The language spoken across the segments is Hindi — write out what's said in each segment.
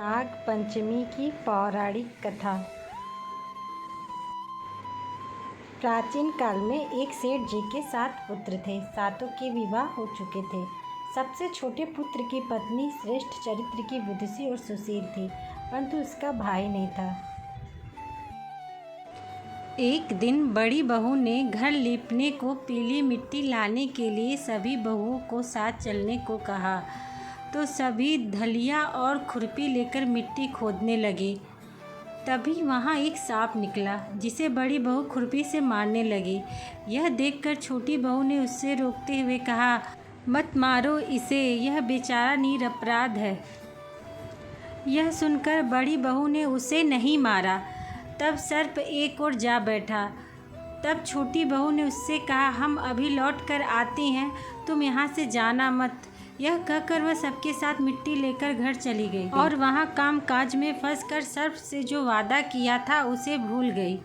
नाग पंचमी की पौराणिक कथा। प्राचीन काल में एक सेठ जी के 7 पुत्र थे। सातों के विवाह हो चुके थे। सबसे छोटे पुत्र की पत्नी श्रेष्ठ चरित्र की विदुषी और सुशील थी, परंतु उसका भाई नहीं था। एक दिन बड़ी बहू ने घर लीपने को पीली मिट्टी लाने के लिए सभी बहुओं को साथ चलने को कहा, तो सभी धलिया और खुरपी लेकर मिट्टी खोदने लगे। तभी वहाँ एक सांप निकला, जिसे बड़ी बहू खुरपी से मारने लगी। यह देखकर छोटी बहू ने उससे रोकते हुए कहा, मत मारो इसे, यह बेचारा निरपराध है। यह सुनकर बड़ी बहू ने उसे नहीं मारा। तब सर्प एक ओर जा बैठा। तब छोटी बहू ने उससे कहा, हम अभी लौट कर आते हैं, तुम यहाँ से जाना मत। यह कहकर वह सबके साथ मिट्टी लेकर घर चली गई और वहाँ काम काज में फंसकर सर्प से जो वादा किया था उसे भूल गई।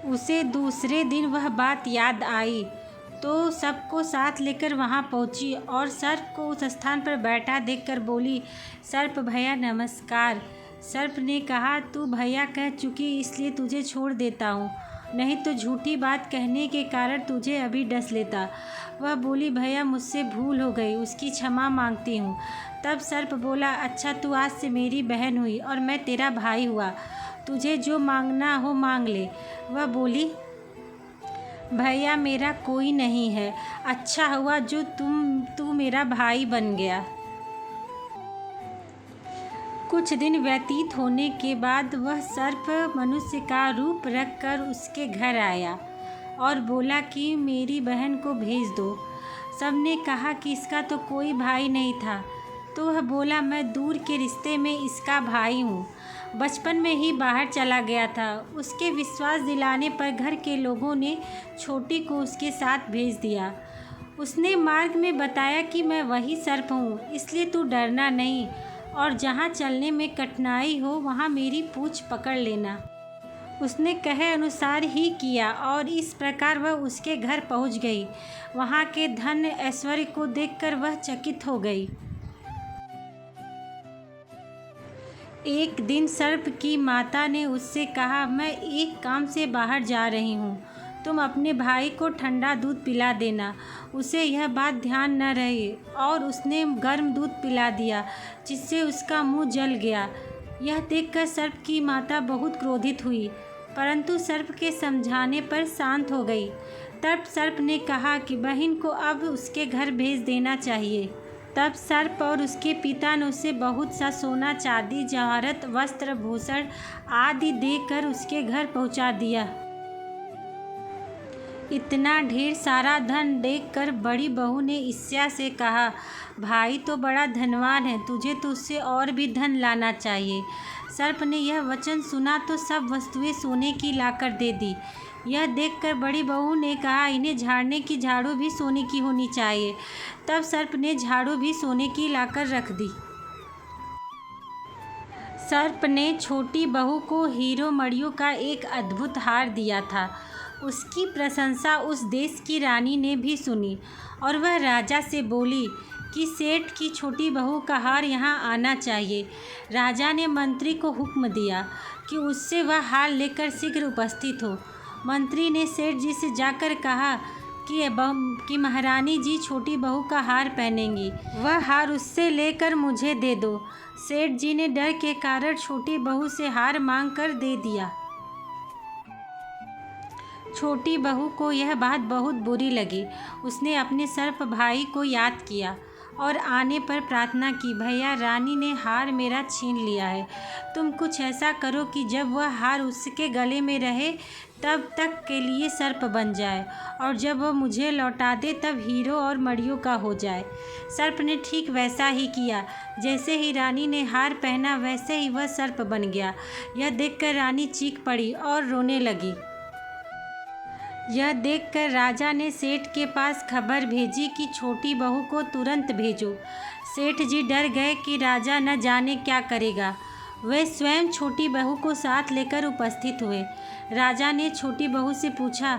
उसे दूसरे दिन वह बात याद आई, तो सबको साथ लेकर वहाँ पहुँची और सर्प को उस स्थान पर बैठा देखकर बोली, सर्प भैया नमस्कार। सर्प ने कहा, तू भैया कह चुकी इसलिए तुझे छोड़ देता हूँ, नहीं तो झूठी बात कहने के कारण तुझे अभी डस लेता। वह बोली, भैया मुझसे भूल हो गई, उसकी क्षमा मांगती हूँ। तब सर्प बोला, अच्छा तू आज से मेरी बहन हुई और मैं तेरा भाई हुआ, तुझे जो मांगना हो मांग ले। वह बोली, भैया मेरा कोई नहीं है, अच्छा हुआ जो तू मेरा भाई बन गया। कुछ दिन व्यतीत होने के बाद वह सर्प मनुष्य का रूप रखकर उसके घर आया और बोला कि मेरी बहन को भेज दो। सबने कहा कि इसका तो कोई भाई नहीं था, तो वह बोला, मैं दूर के रिश्ते में इसका भाई हूँ, बचपन में ही बाहर चला गया था। उसके विश्वास दिलाने पर घर के लोगों ने छोटी को उसके साथ भेज दिया। उसने मार्ग में बताया कि मैं वही सर्प हूँ, इसलिए तू डरना नहीं और जहाँ चलने में कठिनाई हो वहाँ मेरी पूँछ पकड़ लेना। उसने कहे अनुसार ही किया और इस प्रकार वह उसके घर पहुँच गई। वहाँ के धन ऐश्वर्य को देखकर वह चकित हो गई। एक दिन सर्प की माता ने उससे कहा, मैं एक काम से बाहर जा रही हूँ, तुम अपने भाई को ठंडा दूध पिला देना। उसे यह बात ध्यान न रही और उसने गर्म दूध पिला दिया, जिससे उसका मुंह जल गया। यह देखकर सर्प की माता बहुत क्रोधित हुई, परंतु सर्प के समझाने पर शांत हो गई। तब सर्प ने कहा कि बहन को अब उसके घर भेज देना चाहिए। तब सर्प और उसके पिता ने उसे बहुत सा सोना चांदी जवाहरत वस्त्र भूषण आदि देकर उसके घर पहुंचा दिया। इतना ढेर सारा धन देखकर बड़ी बहू ने ईर्ष्या से कहा, भाई तो बड़ा धनवान है, तुझे तो उससे और भी धन लाना चाहिए। सर्प ने यह वचन सुना तो सब वस्तुएं सोने की लाकर दे दी। यह देखकर बड़ी बहू ने कहा, इन्हें झाड़ने की झाड़ू भी सोने की होनी चाहिए। तब सर्प ने झाड़ू भी सोने की लाकर रख दी। सर्प ने छोटी बहू को हीरो मणियों का एक अद्भुत हार दिया था। उसकी प्रशंसा उस देश की रानी ने भी सुनी और वह राजा से बोली कि सेठ की छोटी बहू का हार यहाँ आना चाहिए। राजा ने मंत्री को हुक्म दिया कि उससे वह हार लेकर शीघ्र उपस्थित हो। मंत्री ने सेठ जी से जाकर कहा कि महारानी जी छोटी बहू का हार पहनेंगी, वह हार उससे लेकर मुझे दे दो। सेठ जी ने डर के कारण छोटी बहू से हार मांग कर दे दिया। छोटी बहू को यह बात बहुत बुरी लगी। उसने अपने सर्प भाई को याद किया और आने पर प्रार्थना की, भैया रानी ने हार मेरा छीन लिया है, तुम कुछ ऐसा करो कि जब वह हार उसके गले में रहे तब तक के लिए सर्प बन जाए और जब वह मुझे लौटा दे तब हीरो और मणियों का हो जाए। सर्प ने ठीक वैसा ही किया। जैसे ही रानी ने हार पहना वैसे ही वह सर्प बन गया। यह देखकर रानी चीख पड़ी और रोने लगी। यह देखकर राजा ने सेठ के पास खबर भेजी कि छोटी बहू को तुरंत भेजो। सेठ जी डर गए कि राजा न जाने क्या करेगा। वे स्वयं छोटी बहू को साथ लेकर उपस्थित हुए। राजा ने छोटी बहू से पूछा,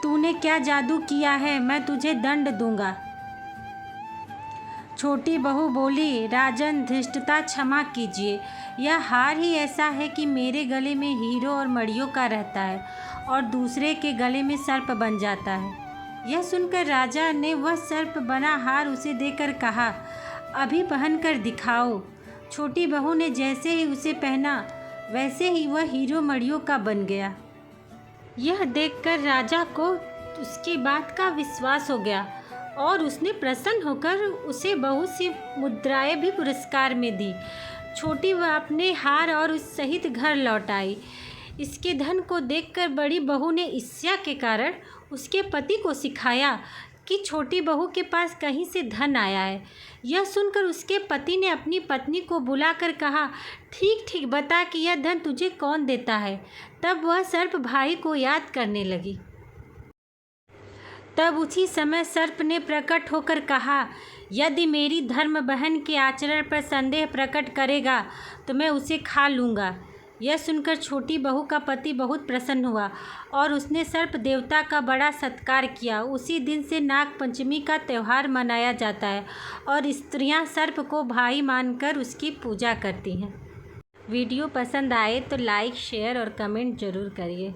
तूने क्या जादू किया है, मैं तुझे दंड दूंगा। छोटी बहू बोली, राजन धृष्टता क्षमा कीजिए, यह हार ही ऐसा है कि मेरे गले में हीरो और मणियों का रहता है और दूसरे के गले में सर्प बन जाता है। यह सुनकर राजा ने वह सर्प बना हार उसे देकर कहा, अभी पहन कर दिखाओ। छोटी बहू ने जैसे ही उसे पहना वैसे ही वह हीरो मणियों का बन गया। यह देखकर राजा को उसकी बात का विश्वास हो गया और उसने प्रसन्न होकर उसे बहुत सी मुद्राएं भी पुरस्कार में दी। छोटी वह अपने हार और उस सहित घर लौट आई। इसके धन को देखकर बड़ी बहू ने ईर्ष्या के कारण उसके पति को सिखाया कि छोटी बहू के पास कहीं से धन आया है। यह सुनकर उसके पति ने अपनी पत्नी को बुलाकर कहा, ठीक ठीक बता कि यह धन तुझे कौन देता है। तब वह सर्प भाई को याद करने लगी। तब उसी समय सर्प ने प्रकट होकर कहा, यदि मेरी धर्म बहन के आचरण पर संदेह प्रकट करेगा तो मैं उसे खा लूँगा। यह सुनकर छोटी बहू का पति बहुत प्रसन्न हुआ और उसने सर्प देवता का बड़ा सत्कार किया। उसी दिन से नाग पंचमी का त्यौहार मनाया जाता है और स्त्रियां सर्प को भाई मानकर उसकी पूजा करती हैं। वीडियो पसंद आए तो लाइक, शेयर और कमेंट ज़रूर करिए।